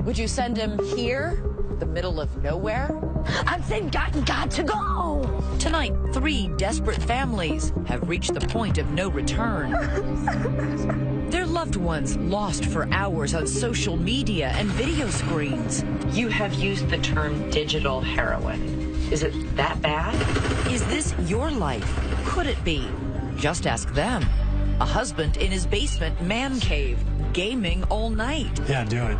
Would you send him here, the middle of nowhere? I'm saying got to go. Tonight, 3 desperate families have reached the point of no return. Their loved ones lost for hours on social media and video screens. You have used the term digital heroin. Is it that bad? Is this your life? Could it be? Just ask them. A husband in his basement man cave, gaming all night. Yeah, do it.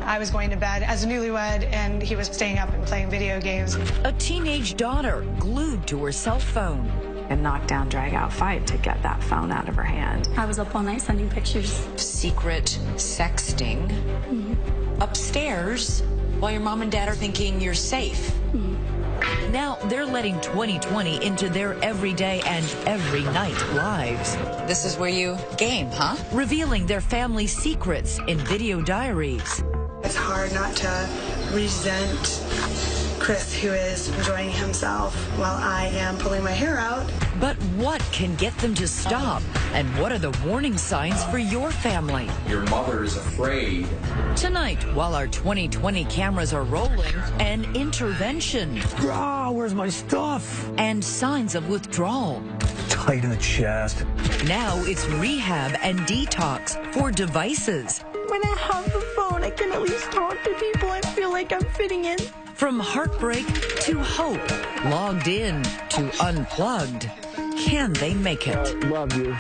I was going to bed as a newlywed, and he was staying up and playing video games. A teenage daughter glued to her cell phone. A knockdown, drag-out fight to get that phone out of her hand. I was up all night sending pictures. Secret sexting upstairs while your mom and dad are thinking you're safe. Now they're letting 2020 into their everyday and every night lives. This is where you game, huh? Revealing their family secrets in video diaries. It's hard not to resent Chris, who is enjoying himself while I am pulling my hair out. But what can get them to stop? And what are the warning signs for your family? Your mother is afraid. Tonight, while our 2020 cameras are rolling, an intervention. Where's my stuff? And signs of withdrawal. Tight in the chest. Now it's rehab and detox for devices. When I have the phone, I can at least talk to people. I feel like I'm fitting in. From heartbreak to hope, logged in to unplugged. Can they make it? Love you.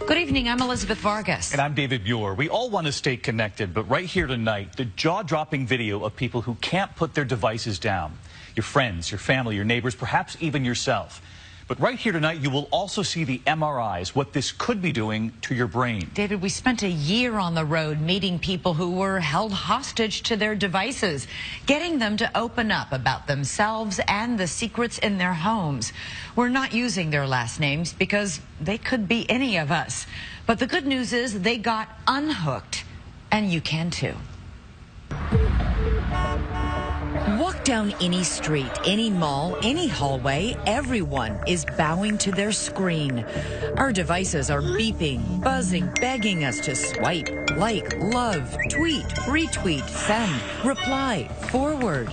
Good evening, I'm Elizabeth Vargas. And I'm David Muir. We all want to stay connected, but right here tonight, the jaw-dropping video of people who can't put their devices down. Your friends, your family, your neighbors, perhaps even yourself. But right here tonight, you will also see the MRIs, what this could be doing to your brain. David, we spent a year on the road meeting people who were held hostage to their devices, getting them to open up about themselves and the secrets in their homes. We're not using their last names because they could be any of us. But the good news is they got unhooked, and you can too. Walk down any street, any mall, any hallway, everyone is bowing to their screen. Our devices are beeping, buzzing, begging us to swipe, like, love, tweet, retweet, send, reply, forward.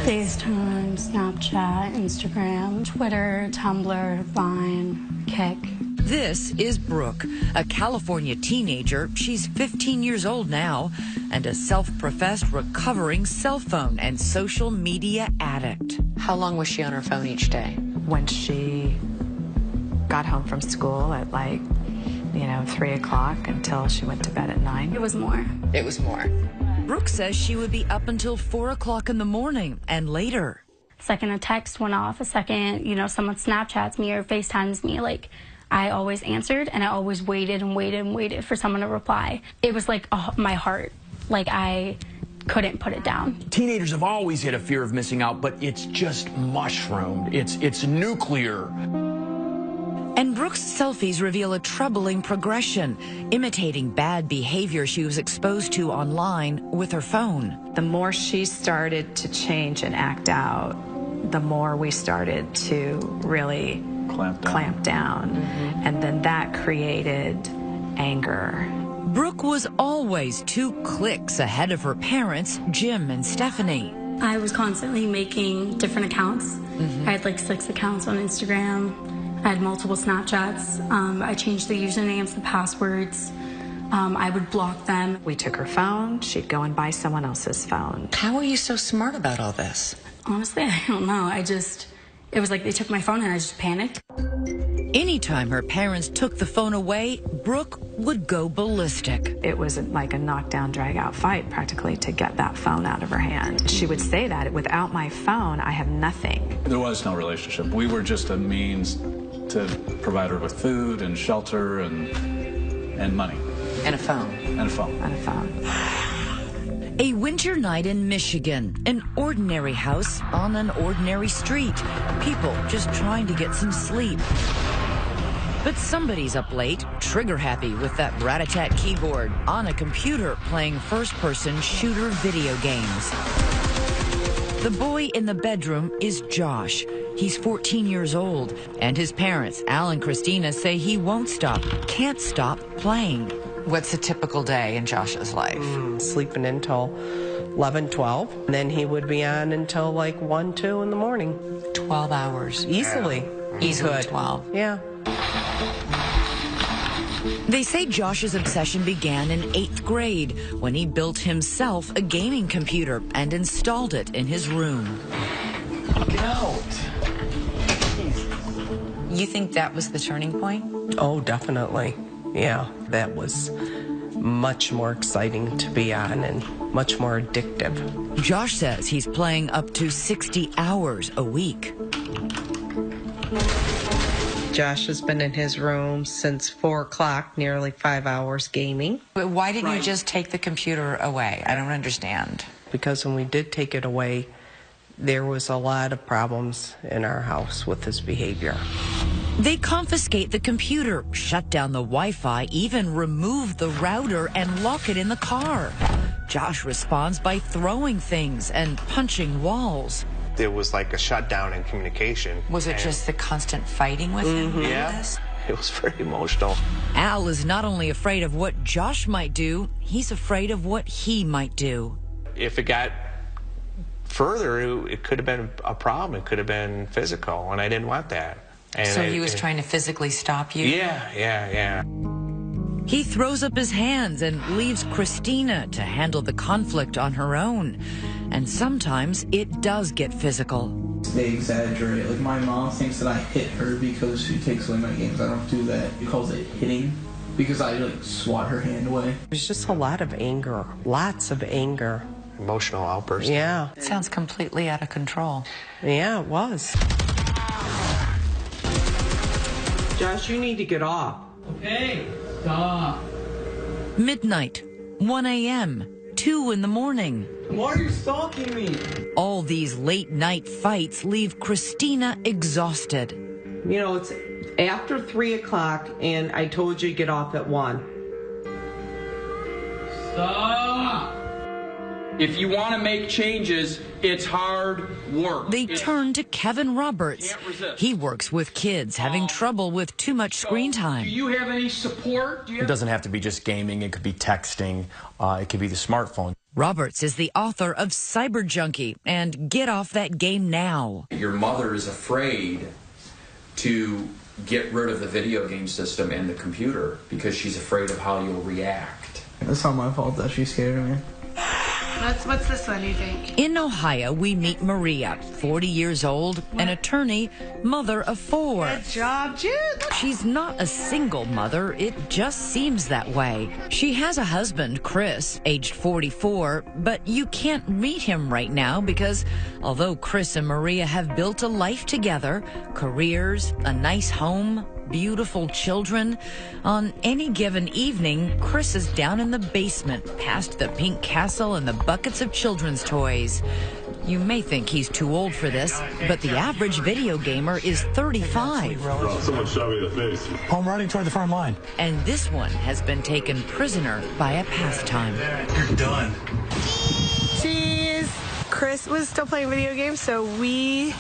FaceTime, Snapchat, Instagram, Twitter, Tumblr, Vine, Kick. This is Brooke, a California teenager. She's 15 years old now and a self-professed recovering cell phone and social media addict. How long was she on her phone each day? When she got home from school at 3 o'clock until she went to bed at 9. It was more. It was more. Brooke says she would be up until 4 o'clock in the morning and later. Second a text went off, a second, someone Snapchats me or FaceTimes me, I always answered, and I always waited and waited and waited for someone to reply. It was like my heart. I couldn't put it down. Teenagers have always had a fear of missing out, but it's just mushroomed. It's nuclear. And Brooke's selfies reveal a troubling progression, imitating bad behavior she was exposed to online with her phone. The more she started to change and act out, the more we started to really clamp down. And then that created anger. Brooke was always 2 clicks ahead of her parents, Jim and Stephanie. I was constantly making different accounts. I had 6 accounts on Instagram. I had multiple Snapchats. I changed the usernames, the passwords. I would block them. We took her phone. She'd go and buy someone else's phone. How are you so smart about all this? Honestly, I don't know. It was like they took my phone and I just panicked. Anytime her parents took the phone away, Brooke would go ballistic. It was like a knockdown, drag-out fight practically to get that phone out of her hand. She would say that, without my phone, I have nothing. There was no relationship. We were just a means to provide her with food and shelter and money. And a phone. And a phone. And a phone. A winter night in Michigan, an ordinary house on an ordinary street. People just trying to get some sleep. But somebody's up late, trigger-happy with that rat-a-tat keyboard on a computer playing first-person shooter video games. The boy in the bedroom is Josh. He's 14 years old, and his parents, Al and Christina, say he won't stop, can't stop playing. What's a typical day in Josh's life? Sleeping until 11, 12. And then he would be on until like 1, 2 in the morning. 12 hours. Easily. Easily 12. Yeah. They say Josh's obsession began in 8th grade when he built himself a gaming computer and installed it in his room. Get out. You think that was the turning point? Oh, definitely. Yeah, that was much more exciting to be on and much more addictive. Josh says he's playing up to 60 hours a week. Josh has been in his room since 4 o'clock, nearly 5 hours gaming. But why didn't you just take the computer away? I don't understand. Because when we did take it away, there was a lot of problems in our house with his behavior. They confiscate the computer, shut down the Wi-Fi, even remove the router and lock it in the car. Josh responds by throwing things and punching walls. There was like a shutdown in communication. Was it just the constant fighting with him? Yeah, it was very emotional. Al is not only afraid of what Josh might do, he's afraid of what he might do. If it got further, it could have been a problem. It could have been physical, and I didn't want that. And so he was trying to physically stop you? Yeah. He throws up his hands and leaves Christina to handle the conflict on her own. And sometimes it does get physical. They exaggerate. Like, my mom thinks that I hit her because she takes away my games. I don't do that. She calls it hitting because I, like, swat her hand away. There's just a lot of anger. Lots of anger. Emotional outbursts. Yeah. It sounds completely out of control. Yeah, it was. Josh, you need to get off. Okay, stop. Midnight, 1 a.m., 2 in the morning. Why are you stalking me? All these late night fights leave Christina exhausted. You know, it's after 3 o'clock, and I told you to get off at 1. Stop! If you want to make changes, it's hard work. They turn to Kevin Roberts. He works with kids having trouble with too much screen time. Do you have any support? It doesn't have to be just gaming. It could be texting. It could be the smartphone. Roberts is the author of Cyber Junkie and Get Off That Game Now. Your mother is afraid to get rid of the video game system and the computer because she's afraid of how you'll react. It's not my fault that she's scared of me. What's this one, you think? In Ohio, we meet Maria, 40 years old, an attorney, mother of 4. Good job, Jude. She's not a single mother. It just seems that way. She has a husband, Chris, aged 44, but you can't meet him right now because although Chris and Maria have built a life together, careers, a nice home, beautiful children, on any given evening, Chris is down in the basement past the pink castle and the buckets of children's toys. You may think he's too old for this, but the average video gamer is 35. Someone shot me in the face. I'm riding toward the front line. And this one has been taken prisoner by a pastime. You're done. Jeez. Chris was still playing video games, so we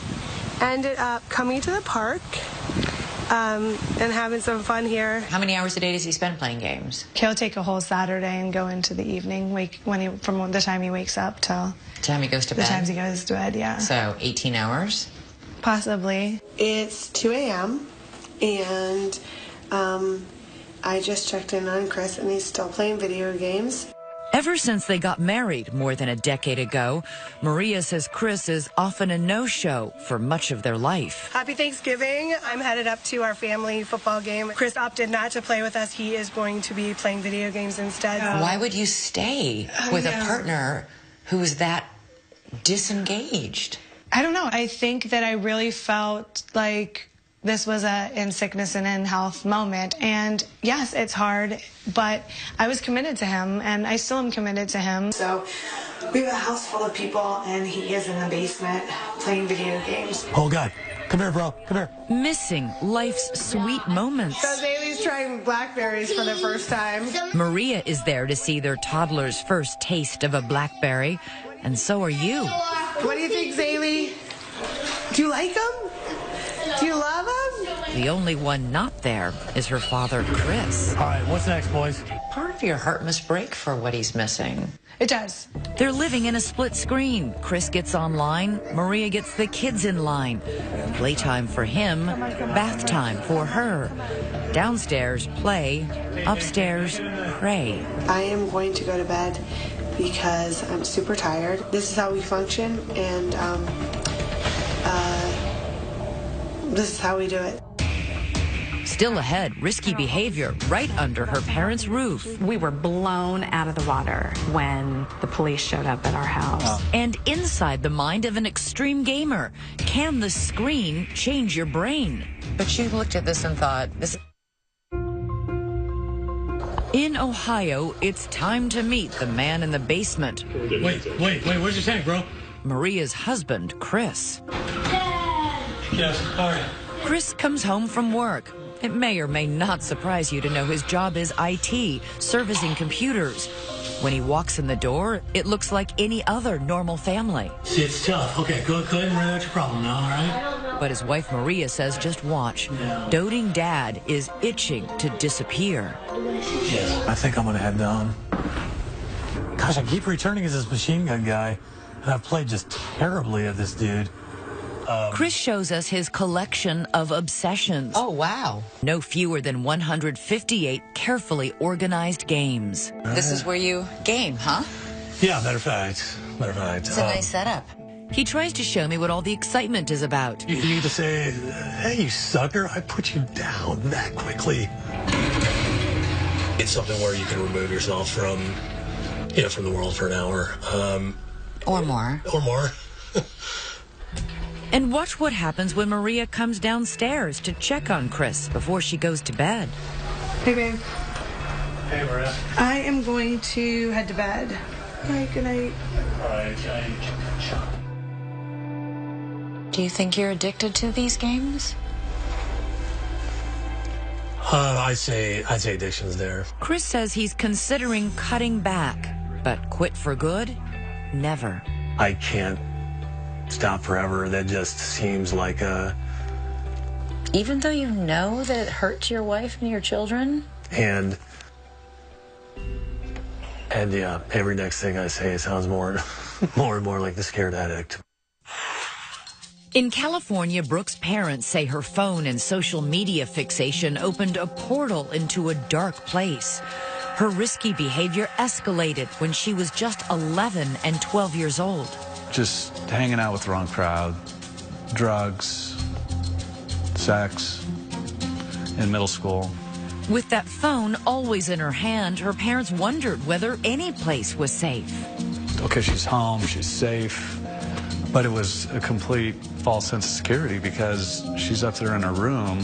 ended up coming to the park and having some fun here. How many hours a day does he spend playing games? He'll take a whole Saturday and go into the evening, from the time he wakes up till The time he goes to bed? the time he goes to bed, yeah. So 18 hours? Possibly. It's 2 a.m. and I just checked in on Chris and he's still playing video games. Ever since they got married more than a decade ago, Maria says Chris is often a no-show for much of their life. Happy Thanksgiving. I'm headed up to our family football game. Chris opted not to play with us. He is going to be playing video games instead. Why would you stay with a partner who is that disengaged? I don't know. I think that I really felt like this was a in sickness and in health moment. And yes, it's hard, but I was committed to him and I still am committed to him. So we have a house full of people and he is in the basement playing video games. Oh, God. Come here, bro. Come here. Missing life's sweet moments. So Bailey's trying blackberries for the first time. Maria is there to see their toddler's first taste of a blackberry, and so are you. What do you think, Zaylee? Do you like them? Do you love them? The only one not there is her father, Chris. All right, what's next, boys? Park your heart must break for what he's missing. It does. They're living in a split screen. Chris gets online, Maria gets the kids in line. Playtime for him, bath time for her. Downstairs, play. Upstairs, pray. I am going to go to bed because I'm super tired. This is how we function, and this is how we do it. Still ahead, risky behavior right under her parents' roof. We were blown out of the water when the police showed up at our house. And inside the mind of an extreme gamer, can the screen change your brain? But you looked at this and thought, this. In Ohio, it's time to meet the man in the basement. Wait, where's your tank, bro? Maria's husband, Chris. Yes, all right. Chris comes home from work. It may or may not surprise you to know his job is IT, servicing computers. When he walks in the door, it looks like any other normal family. See, it's tough. Okay, go ahead and write out your problem now, all right? But his wife Maria says just watch. Doting dad is itching to disappear. Yes. I think I'm going to head down. Gosh, I keep returning as this machine gun guy, and I've played just terribly at this dude. Chris shows us his collection of obsessions. Oh, wow. No fewer than 158 carefully organized games. This is where you game, huh? Yeah, matter of fact. It's a nice setup. He tries to show me what all the excitement is about. You need to say, hey, you sucker, I put you down that quickly. It's something where you can remove yourself from the world for an hour. Or more. Or more. And watch what happens when Maria comes downstairs to check on Chris before she goes to bed. Hey, babe. Hey, Maria. I am going to head to bed. All right, good night. All right, Do you think you're addicted to these games? I'd say addiction's there. Chris says he's considering cutting back, but quit for good? Never. I can't stop forever. That just seems like a... Even though you know that it hurts your wife and your children? And yeah, every next thing I say sounds more and more like the scared addict. In California, Brooke's parents say her phone and social media fixation opened a portal into a dark place. Her risky behavior escalated when she was just 11 and 12 years old. Just hanging out with the wrong crowd, drugs, sex, in middle school. With that phone always in her hand, her parents wondered whether any place was safe. Okay, she's home, she's safe, but it was a complete false sense of security because she's up there in her room,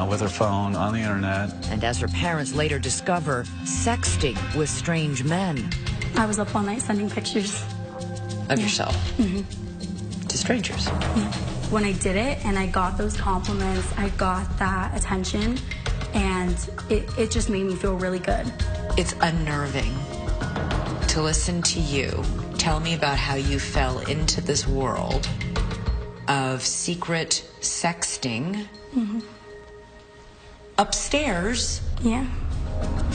with her phone on the internet. And as her parents later discover, sexting with strange men. I was up all night sending pictures. Of yourself? To strangers? Yeah. When I did it and I got those compliments, I got that attention, and it just made me feel really good. It's unnerving to listen to you tell me about how you fell into this world of secret sexting. Upstairs, yeah,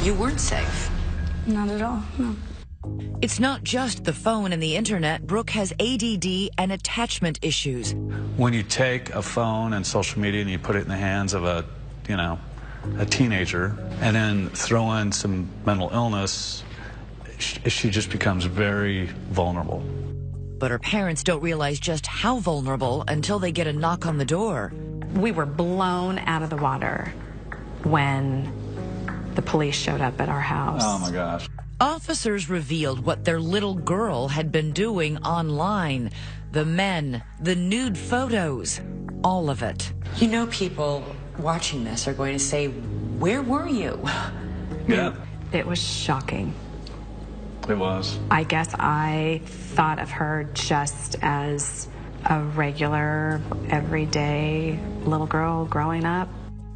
you weren't safe. Not at all, no. It's not just the phone and the internet. Brooke has ADD and attachment issues. When you take a phone and social media and you put it in the hands of a teenager and then throw in some mental illness, she just becomes very vulnerable. But her parents don't realize just how vulnerable until they get a knock on the door. We were blown out of the water when the police showed up at our house. Oh my gosh. Officers revealed what their little girl had been doing online. The men, the nude photos, all of it. People watching this are going to say, where were you? Yeah. It was shocking. It was. I guess I thought of her just as a regular, everyday little girl growing up.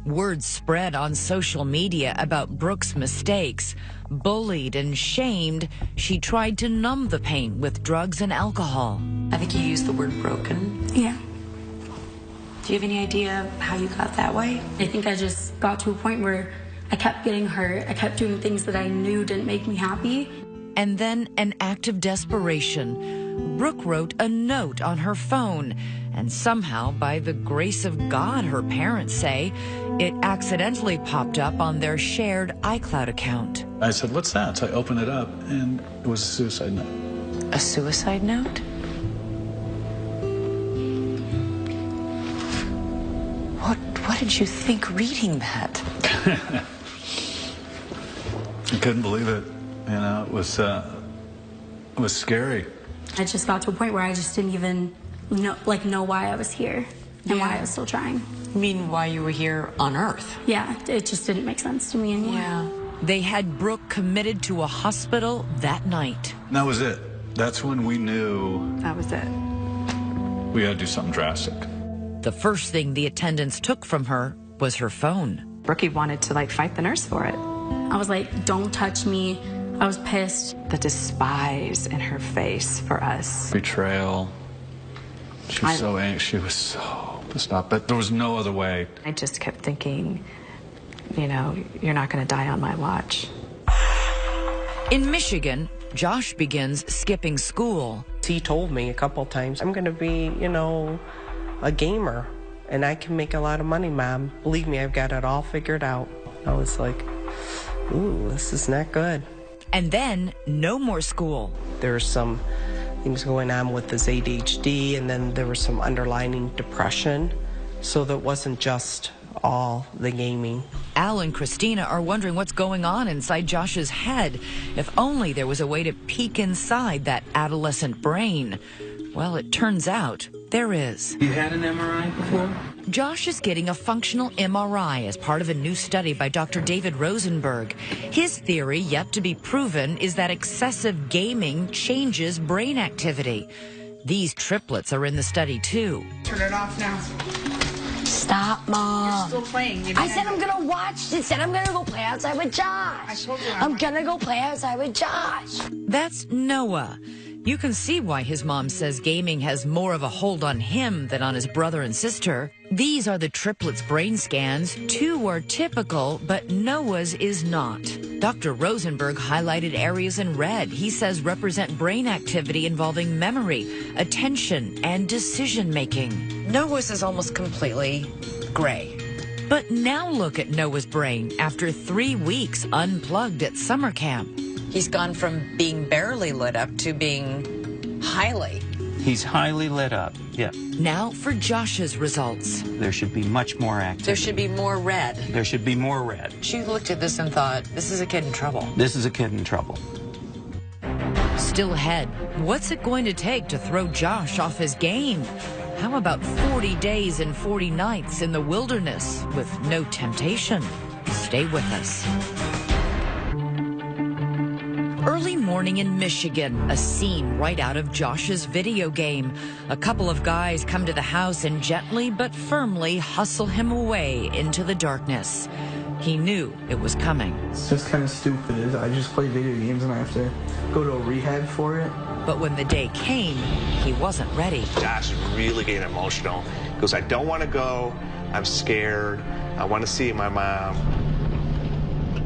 Word spread on social media about Brooke's mistakes. Bullied and shamed, she tried to numb the pain with drugs and alcohol. I think you used the word broken. Yeah. Do you have any idea how you got that way? I think I just got to a point where I kept getting hurt. I kept doing things that I knew didn't make me happy. And then, an act of desperation, Brooke wrote a note on her phone, and somehow, by the grace of God, her parents say, it accidentally popped up on their shared iCloud account. I said, "What's that?" So I opened it up, and it was a suicide note. A suicide note? What did you think reading that? I couldn't believe it. You know, it was scary. I just got to a point where I just didn't even know why I was here and why I was still trying. You mean why you were here on Earth? Yeah, it just didn't make sense to me anymore. Yeah. They had Brooke committed to a hospital that night. And that was it. That's when we knew That was it. we had to do something drastic. The first thing the attendants took from her was her phone. Brookie wanted to fight the nurse for it. I was like, don't touch me. I was pissed. The despise in her face for us. Betrayal. She was so angry. She was so pissed off. But there was no other way. I just kept thinking, you're not going to die on my watch. In Michigan, Josh begins skipping school. He told me a couple times, I'm going to be, a gamer, and I can make a lot of money, Mom. Believe me, I've got it all figured out. I was like, ooh, this is not good. And then, no more school. There were some things going on with his ADHD, and then there was some underlying depression, so that wasn't just all the gaming. Al and Christina are wondering what's going on inside Josh's head. If only there was a way to peek inside that adolescent brain. Well, it turns out there is. You had an MRI before? Josh is getting a functional MRI as part of a new study by Dr. David Rosenberg. His theory, yet to be proven, is that excessive gaming changes brain activity. These triplets are in the study, too. Turn it off now. Stop, Mom. You're still playing. I said I'm going to watch. It said I'm going to go play outside with Josh. I told you I'm going to go play outside with Josh. That's Noah. You can see why his mom says gaming has more of a hold on him than on his brother and sister. These are the triplets' brain scans. 2 are typical, but Noah's is not. Dr. Rosenberg highlighted areas in red he says represent brain activity involving memory, attention, and decision-making. Noah's is almost completely gray. But now look at Noah's brain after 3 weeks unplugged at summer camp. He's gone from being barely lit up to being highly. He's highly lit up, yeah. Now for Josh's results. There should be much more activity. There should be more red. There should be more red. She looked at this and thought, this is a kid in trouble. This is a kid in trouble. Still ahead, what's it going to take to throw Josh off his game? How about 40 days and 40 nights in the wilderness with no temptation? Stay with us. Early morning in Michigan, a scene right out of Josh's video game. A couple of guys come to the house and gently but firmly hustle him away into the darkness. He knew it was coming. It's just kind of stupid. I just play video games and I have to go to a rehab for it. But when the day came, he wasn't ready. Josh is really getting emotional. He goes, I don't want to go. I'm scared. I want to see my mom.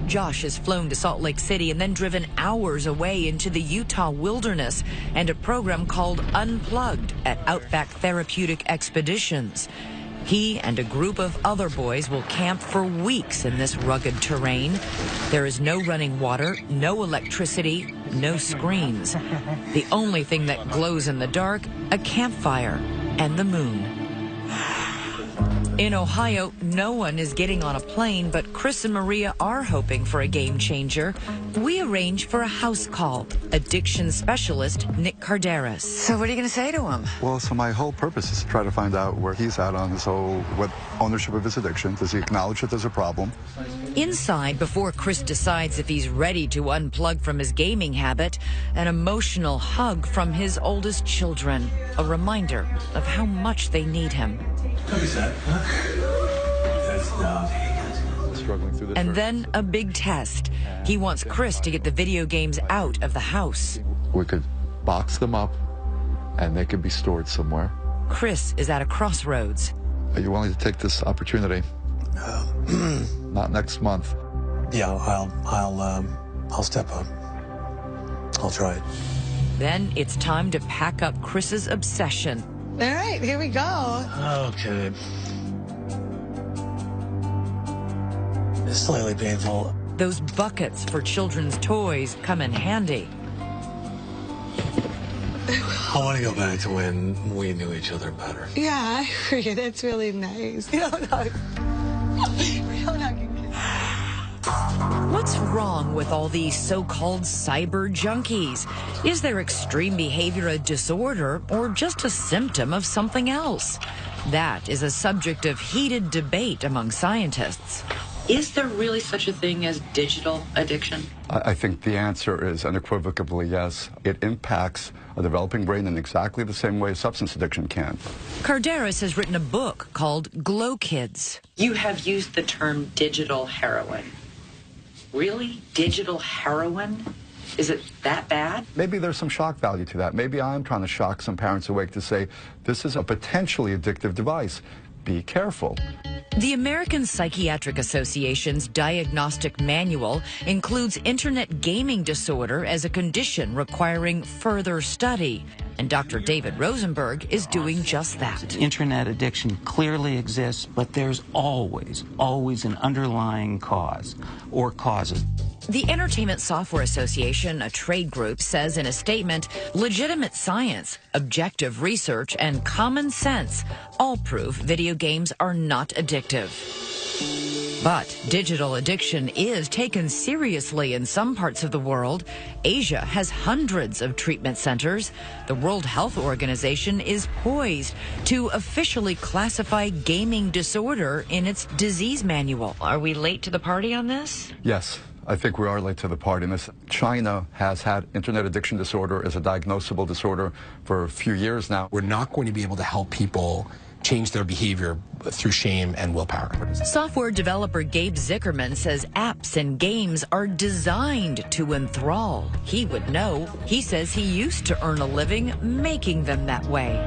Josh has flown to Salt Lake City and then driven hours away into the Utah wilderness and a program called Unplugged at Outback Therapeutic Expeditions. He and a group of other boys will camp for weeks in this rugged terrain. There is no running water, no electricity, no screens. The only thing that glows in the dark, a campfire and the moon. In Ohio, no one is getting on a plane, but Chris and Maria are hoping for a game changer. We arrange for a house call. Addiction specialist Nick Carderas. So what are you going to say to him? Well, so my whole purpose is to try to find out where he's at on his whole ownership of his addiction. Does he acknowledge that there's a problem? Inside, before Chris decides if he's ready to unplug from his gaming habit, an emotional hug from his oldest children. A reminder of how much they need him. Struggling through this. And then a big test. He wants Chris to get the video games out of the house. We could box them up and they could be stored somewhere. Chris is at a crossroads. Are you willing to take this opportunity? Not next month. Yeah, I'll step up. I'll try it. Then it's time to pack up Chris's obsession. All right, here we go. Okay. It's slightly painful. Those buckets for children's toys come in handy. I want to go back to when we knew each other better. Yeah, I agree. That's really nice. Real hugging. What's wrong with all these so-called cyber junkies? Is their extreme behavior a disorder or just a symptom of something else? That is a subject of heated debate among scientists. Is there really such a thing as digital addiction? I think the answer is unequivocally yes. It impacts a developing brain in exactly the same way substance addiction can. Carderas has written a book called Glow Kids. You have used the term digital heroin. Really? Digital heroin? Is it that bad? Maybe there's some shock value to that. Maybe I'm trying to shock some parents awake to say, this is a potentially addictive device. Be careful. The American Psychiatric Association's diagnostic manual includes internet gaming disorder as a condition requiring further study. And Dr. David Rosenberg is doing just that. Internet addiction clearly exists, but there's always an underlying cause or causes. The Entertainment Software Association, a trade group, says in a statement, legitimate science, objective research, and common sense all prove video games are not addictive. But digital addiction is taken seriously in some parts of the world. Asia has hundreds of treatment centers. The World Health Organization is poised to officially classify gaming disorder in its disease manual. Are we late to the party on this? Yes. I think we are late to the party. China has had internet addiction disorder as a diagnosable disorder for a few years now. We're not going to be able to help people change their behavior through shame and willpower. Software developer Gabe Zickerman says apps and games are designed to enthrall. He would know. He says he used to earn a living making them that way.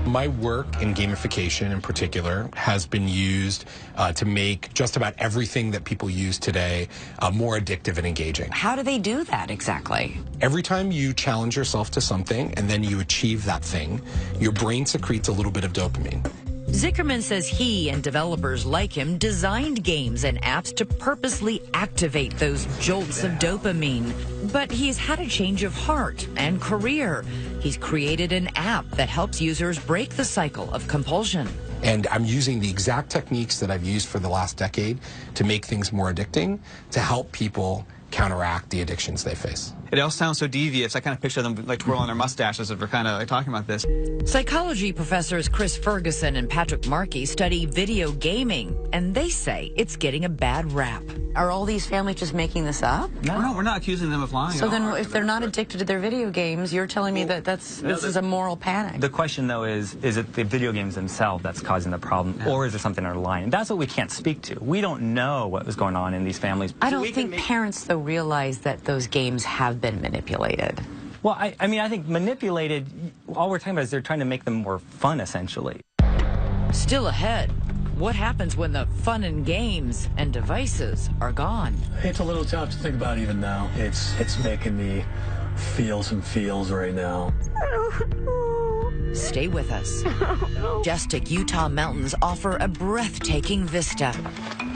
My work in gamification in particular has been used to make just about everything that people use today more addictive and engaging. How do they do that exactly? Every time you challenge yourself to something and then you achieve that thing, your brain secretes a little bit of dopamine. Zickerman says he and developers like him designed games and apps to purposely activate those jolts of dopamine. But he's had a change of heart and career. He's created an app that helps users break the cycle of compulsion. And I'm using the exact techniques that I've used for the last decade to make things more addicting, to help people counteract the addictions they face. It all sounds so devious. I kind of picture them like twirling their mustaches as we're kind of like talking about this. Psychology professors Chris Ferguson and Patrick Markey study video gaming, and they say it's getting a bad rap. Are all these families just making this up? No, we're not accusing them of lying. So then if they're not addicted to their video games, you're telling me that this is a moral panic. The question, though, is it the video games themselves that's causing the problem, or is there something underlying? That's what we can't speak to. We don't know what was going on in these families. I don't think parents, though, realize that those games have been manipulated. Well, I mean, I think manipulated, all we're talking about is they're trying to make them more fun, essentially. Still ahead, what happens when the fun and games and devices are gone? It's a little tough to think about even now. It's making me feel some feels right now. Stay with us. Majestic Utah mountains offer a breathtaking vista.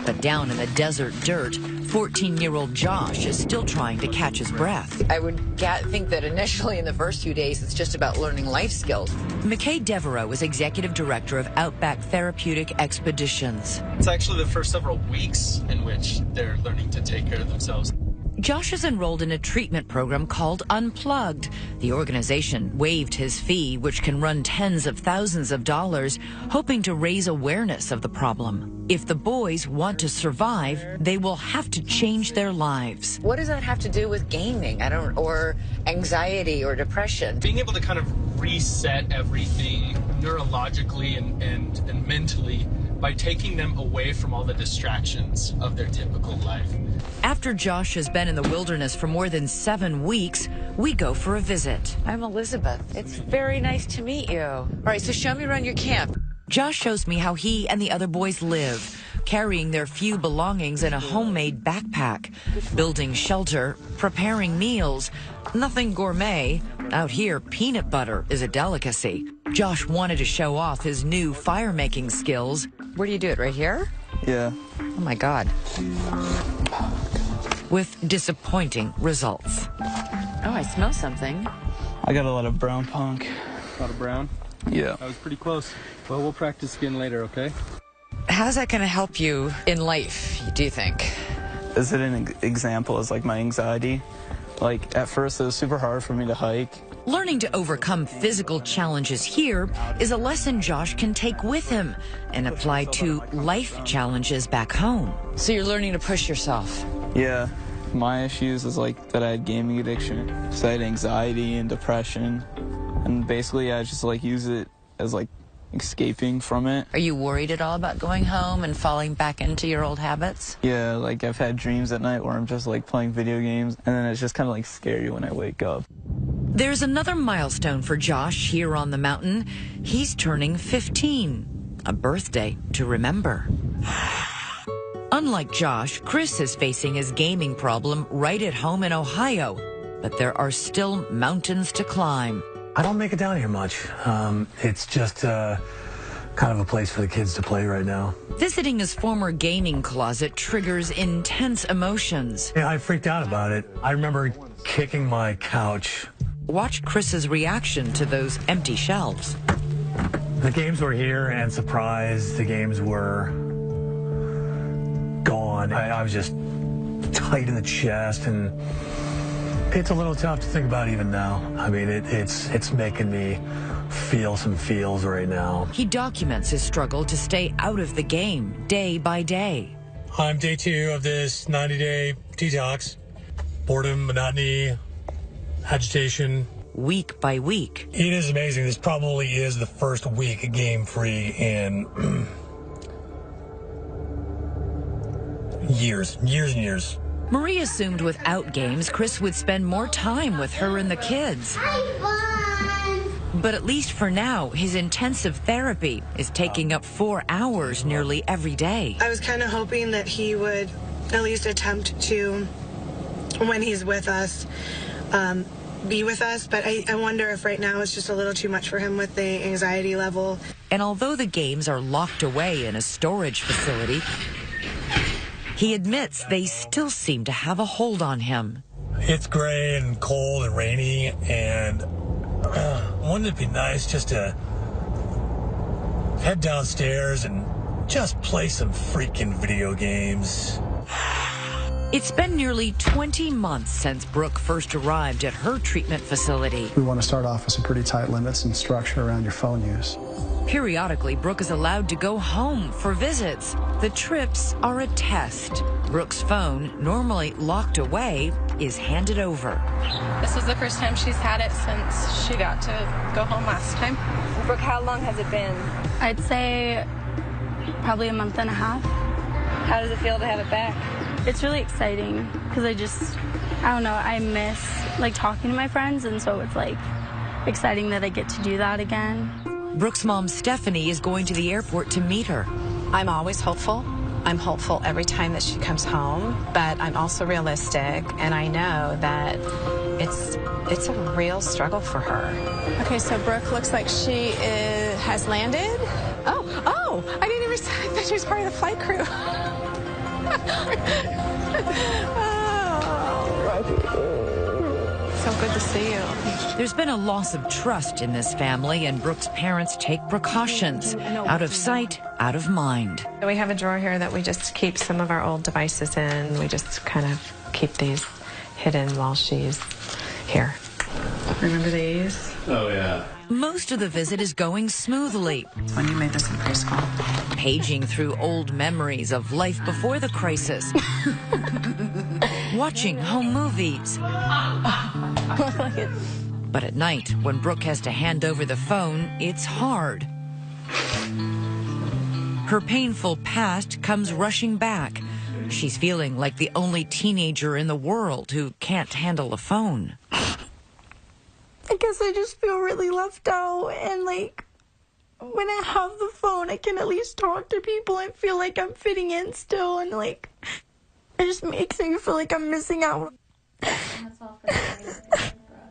But down in the desert dirt, 14-year-old Josh is still trying to catch his breath. I would think that initially in the first few days, it's just about learning life skills. McKay Devereaux is executive director of Outback Therapeutic Expeditions. It's actually the first several weeks in which they're learning to take care of themselves. Josh is enrolled in a treatment program called Unplugged. The organization waived his fee, which can run tens of thousands of dollars, hoping to raise awareness of the problem. If the boys want to survive, they will have to change their lives. What does that have to do with gaming? Or anxiety or depression? Being able to kind of reset everything neurologically and mentally by taking them away from all the distractions of their typical life. After Josh has been in the wilderness for more than 7 weeks, we go for a visit. I'm Elizabeth. It's very nice to meet you. All right, so show me around your camp. Josh shows me how he and the other boys live. carrying their few belongings in a homemade backpack, building shelter, preparing meals. Nothing gourmet. Out here, peanut butter is a delicacy. Josh wanted to show off his new fire-making skills. Where do you do it? Right here? Yeah. Oh my God. With disappointing results. Oh, I smell something. I got a lot of brown punk. A lot of brown? Yeah. That was pretty close. Well, we'll practice again later, okay? How's that going to help you in life, do you think? Is it an example as like my anxiety? Like at first it was super hard for me to hike. Learning to overcome physical challenges here is a lesson Josh can take with him and apply to life challenges back home. So you're learning to push yourself. Yeah. My issues is like that I had gaming addiction. So I had anxiety and depression. And basically I just like use it as like escaping from it. Are you worried at all about going home and falling back into your old habits? Yeah, like I've had dreams at night where I'm just like playing video games and then it's just kind of like scary when I wake up. There's another milestone for Josh here on the mountain. He's turning 15, a birthday to remember. Unlike Josh, Chris is facing his gaming problem right at home in Ohio, but there are still mountains to climb. I don't make it down here much. It's just kind of a place for the kids to play right now. Visiting his former gaming closet triggers intense emotions. Yeah, I freaked out about it. I remember kicking my couch. Watch Chris's reaction to those empty shelves. The games were here, and surprised the games were gone. I was just tight in the chest, and it's a little tough to think about even now. I mean, it's making me feel some feels right now. He documents his struggle to stay out of the game day by day. I'm day 2 of this 90-day detox. Boredom, monotony, agitation. Week by week. It is amazing. This probably is the first week game-free in years and years. Marie assumed without games, Chris would spend more time with her and the kids. But at least for now, his intensive therapy is taking up 4 hours nearly every day. I was kind of hoping that he would at least attempt to, when he's with us, be with us, but I wonder if right now it's just a little too much for him with the anxiety level. And although the games are locked away in a storage facility, he admits they still seem to have a hold on him. It's gray and cold and rainy, and wouldn't it be nice just to head downstairs and just play some freaking video games? It's been nearly 20 months since Brooke first arrived at her treatment facility. We want to start off with some pretty tight limits and structure around your phone use. Periodically, Brooke is allowed to go home for visits. The trips are a test. Brooke's phone, normally locked away, is handed over. This is the first time she's had it since she got to go home last time. Brooke, how long has it been? I'd say probably a month and a half. How does it feel to have it back? It's really exciting because I don't know, I miss like talking to my friends, and so it's like exciting that I get to do that again. Brooke's mom, Stephanie, is going to the airport to meet her. I'm always hopeful. I'm hopeful every time that she comes home, but I'm also realistic, and I know that it's a real struggle for her. Okay, so Brooke looks like she has landed. Oh, I didn't even think that she was part of the flight crew. So good to see you. There's been a loss of trust in this family, and Brooke's parents take precautions. Out of sight, out of mind. We have a drawer here that we just keep some of our old devices in. We just kind of keep these hidden while she's here. Remember these? Oh, yeah. Most of the visit is going smoothly. When you made this in preschool. Paging through old memories of life before the crisis. Watching home movies. But at night, when Brooke has to hand over the phone, it's hard. Her painful past comes rushing back. She's feeling like the only teenager in the world who can't handle a phone. I guess I just feel really left out and like when I have the phone, I can at least talk to people and feel like I'm fitting in still, and like it just makes me feel like I'm missing out.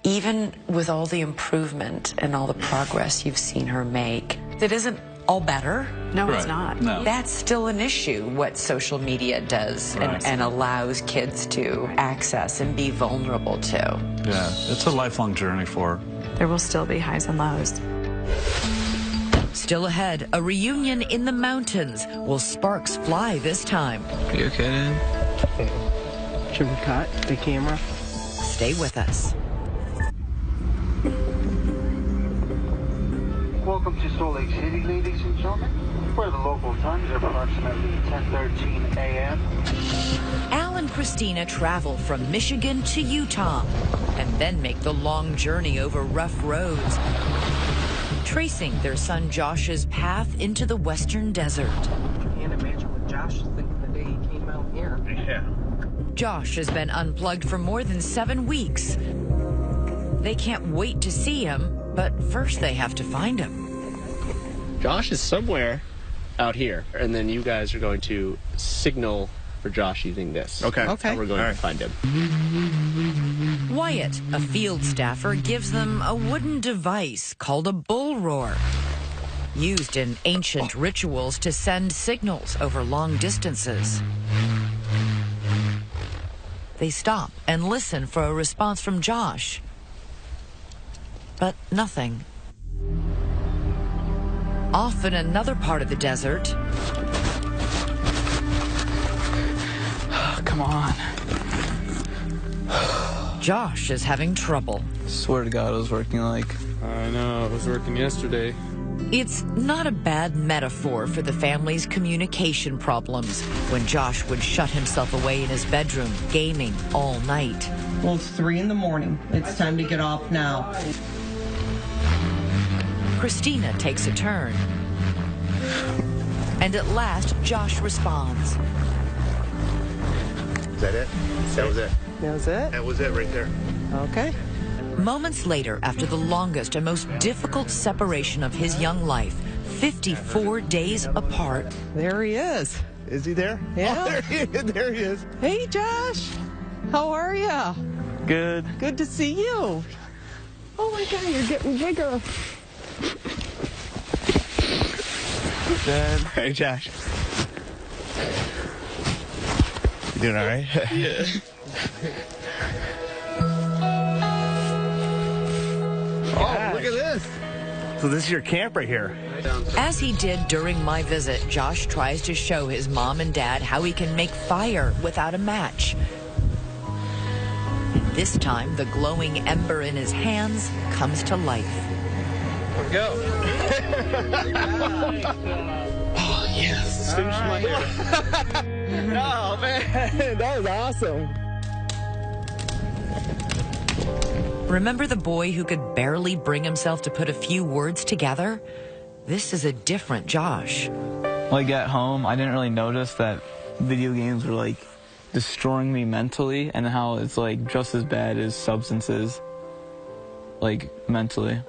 Even with all the improvement and all the progress you've seen her make, it isn't all better. No, it's not. No. That's still an issue, what social media does and allows kids to access and be vulnerable to. Yeah, it's a lifelong journey for her. There will still be highs and lows. Still ahead, a reunion in the mountains. Will sparks fly this time? Are you okay, dude? Should we cut the camera? Stay with us. Welcome to Salt Lake City, ladies and gentlemen, where the local time is approximately 10:13 a.m. Al and Christina travel from Michigan to Utah and then make the long journey over rough roads, tracing their son Josh's path into the western desert. Can't imagine what Josh is thinking the day he came out here. Yeah. Josh has been unplugged for more than 7 weeks. They can't wait to see him, but first they have to find him. Josh is somewhere out here, and then you guys are going to signal for Josh using this. Okay. That's how we're going to find him. Wyatt, a field staffer, gives them a wooden device called a bull roar, used in ancient rituals to send signals over long distances. They stop and listen for a response from Josh, but nothing. Off in another part of the desert, Come on. Josh is having trouble. Swear to God, it was working like... I know, it was working yesterday. It's not a bad metaphor for the family's communication problems when Josh would shut himself away in his bedroom, gaming all night. Well, it's 3 in the morning. It's time to get off now. Christina takes a turn. And at last, Josh responds. Is that it? That was it. That was it? That was it right there. Okay. Moments later, after the longest and most difficult separation of his young life, 54 days apart. There he is. Is he there? Yeah. Oh, there he is. Hey, Josh. How are ya? Good. Good to see you. Oh my God, you're getting bigger. Dad. Hey, Josh. You doing all right? Yeah. Oh, look at this. So this is your camp right here. As he did during my visit, Josh tries to show his mom and dad how he can make fire without a match. And this time, the glowing ember in his hands comes to life. Here we go. Oh, yes. Finish my hair. Oh, man. That was awesome. Remember the boy who could barely bring himself to put a few words together? This is a different Josh. Like at home, I didn't really notice that video games were like destroying me mentally, and how it's like just as bad as substances, like mentally.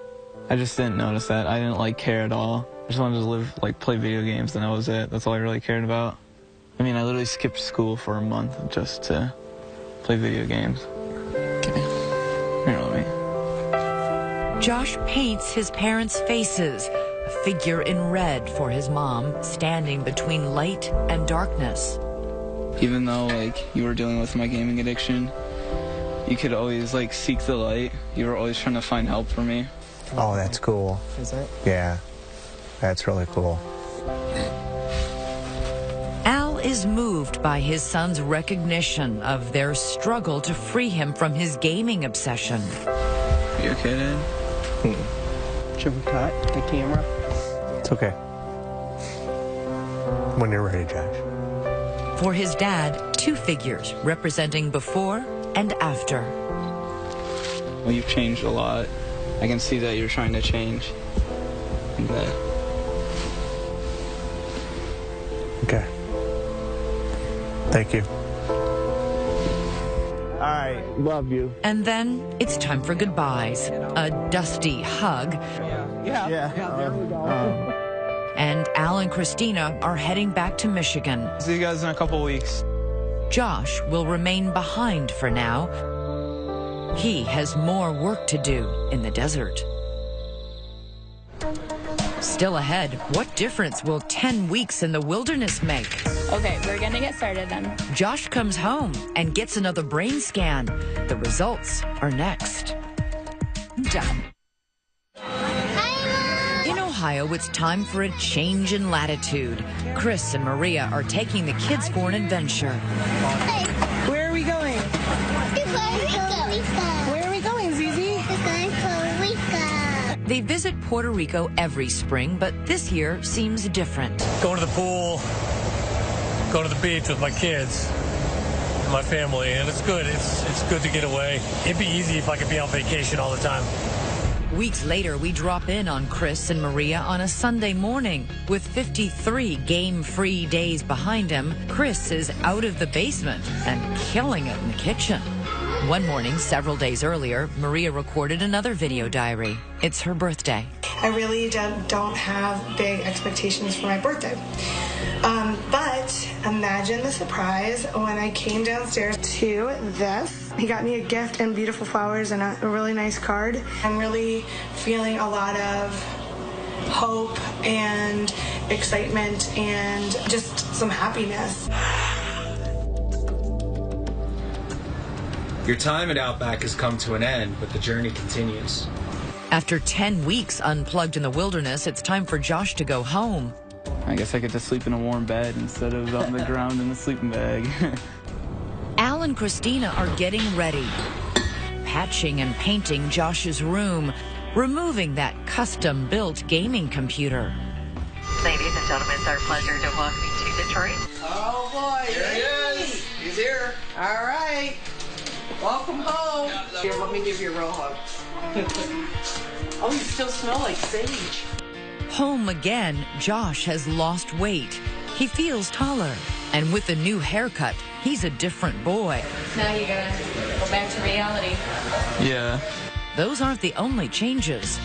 I just didn't notice that. I didn't like care at all. I just wanted to live, like play video games, and that was it. That's all I really cared about. I mean, I literally skipped school for a month just to play video games. Here, let me. Josh paints his parents' faces, a figure in red for his mom, standing between light and darkness. Even though, like, you were dealing with my gaming addiction, you could always, like, seek the light. You were always trying to find help for me. Oh, that's cool. Is it? Yeah. That's really cool. Al is moved by his son's recognition of their struggle to free him from his gaming obsession. Are you okay, Dad? Should we cut the camera? It's okay. When you're ready, Josh. For his dad, 2 figures representing before and after. Well, you've changed a lot. I can see that you're trying to change. And Okay. Thank you. All right. Love you. And then it's time for goodbyes. A dusty hug. Yeah. There we go. and Al and Christina are heading back to Michigan. See you guys in a couple weeks. Josh will remain behind for now. He has more work to do in the desert. Still ahead, what difference will 10 weeks in the wilderness make? Okay, we're gonna get started then. Josh comes home and gets another brain scan. The results are next. Done. In Ohio, it's time for a change in latitude. Chris and Maria are taking the kids for an adventure. Hey, where are we going? Where are we going, Zizi? We're going to Puerto Rico. They visit Puerto Rico every spring, but this year seems different. Going to the pool, going to the beach with my kids, my family, and it's good. It's good to get away. It'd be easy if I could be on vacation all the time. Weeks later, we drop in on Chris and Maria on a Sunday morning. With 53 game-free days behind him, Chris is out of the basement and killing it in the kitchen. One morning, several days earlier, Maria recorded another video diary. It's her birthday. I really don't have big expectations for my birthday. But imagine the surprise when I came downstairs to this. He got me a gift and beautiful flowers and a really nice card. I'm really feeling a lot of hope and excitement and just some happiness. Your time at Outback has come to an end, but the journey continues. After 10 weeks unplugged in the wilderness, it's time for Josh to go home. I guess I get to sleep in a warm bed instead of on the ground in a sleeping bag. Al and Christina are getting ready, patching and painting Josh's room, removing that custom-built gaming computer. Ladies and gentlemen, it's our pleasure to welcome you to Detroit. Oh boy, here he is. He's here. All right. Welcome home. Here, let me give you a real hug. Oh, you still smell like sage. Home again, Josh has lost weight. He feels taller. And with a new haircut, he's a different boy. Now you gotta go back to reality. Yeah. Those aren't the only changes.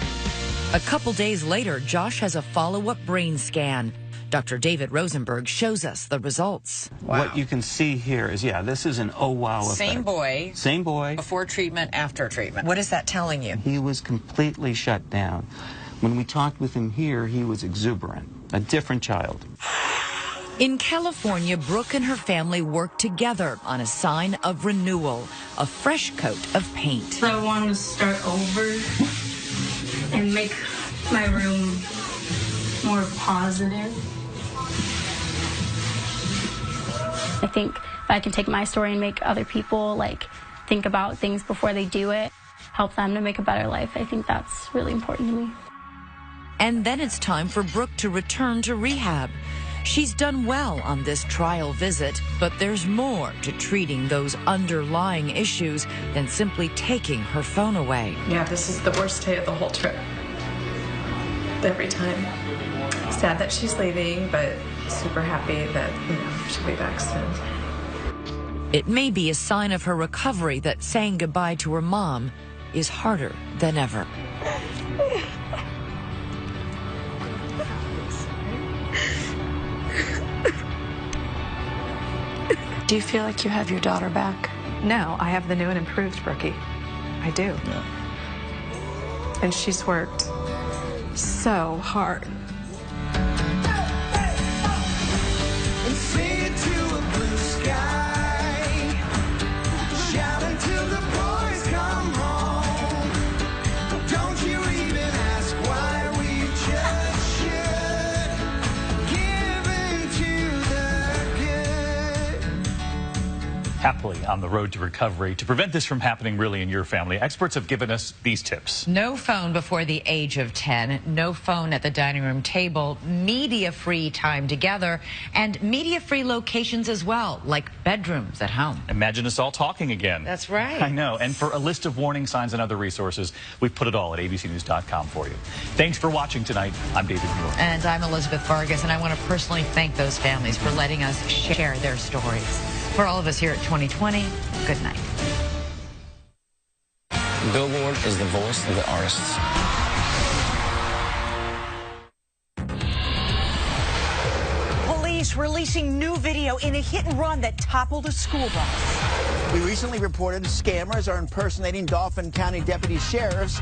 A couple days later, Josh has a follow-up brain scan. Dr. David Rosenberg shows us the results. Wow. What you can see here is, this is an oh wow effect. Same boy. Same boy. Before treatment, after treatment. What is that telling you? He was completely shut down. When we talked with him here, he was exuberant. A different child. In California, Brooke and her family worked together on a sign of renewal, a fresh coat of paint. So I wanted to start over and make my room more positive. I think if I can take my story and make other people think about things before they do it, help them to make a better life, I think that's really important to me. And then it's time for Brooke to return to rehab. She's done well on this trial visit, but there's more to treating those underlying issues than simply taking her phone away. Yeah, this is the worst day of the whole trip. Every time. Sad that she's leaving, but super happy that, she'll be back soon. It may be a sign of her recovery that saying goodbye to her mom is harder than ever. Do you feel like you have your daughter back? No, I have the new and improved Brookie. I do. Yeah. And she's worked so hard. And sing it to a blue sky. Shout until the boys come home. Don't you even ask why, we just should. Give into the good. Happily on the road to recovery. To prevent this from happening really in your family, experts have given us these tips. No phone before the age of 10, no phone at the dining room table, media-free time together, and media-free locations as well, like bedrooms at home. Imagine us all talking again. That's right. I know. And for a list of warning signs and other resources, we've put it all at abcnews.com for you. Thanks for watching tonight. I'm David Muir. And I'm Elizabeth Vargas, and I want to personally thank those families for letting us share their stories. For all of us here at 2020, good night. Billboard is the voice of the artists. releasing new video in a hit and run that toppled a school bus. We recently reported scammers are impersonating Dauphin County deputy sheriffs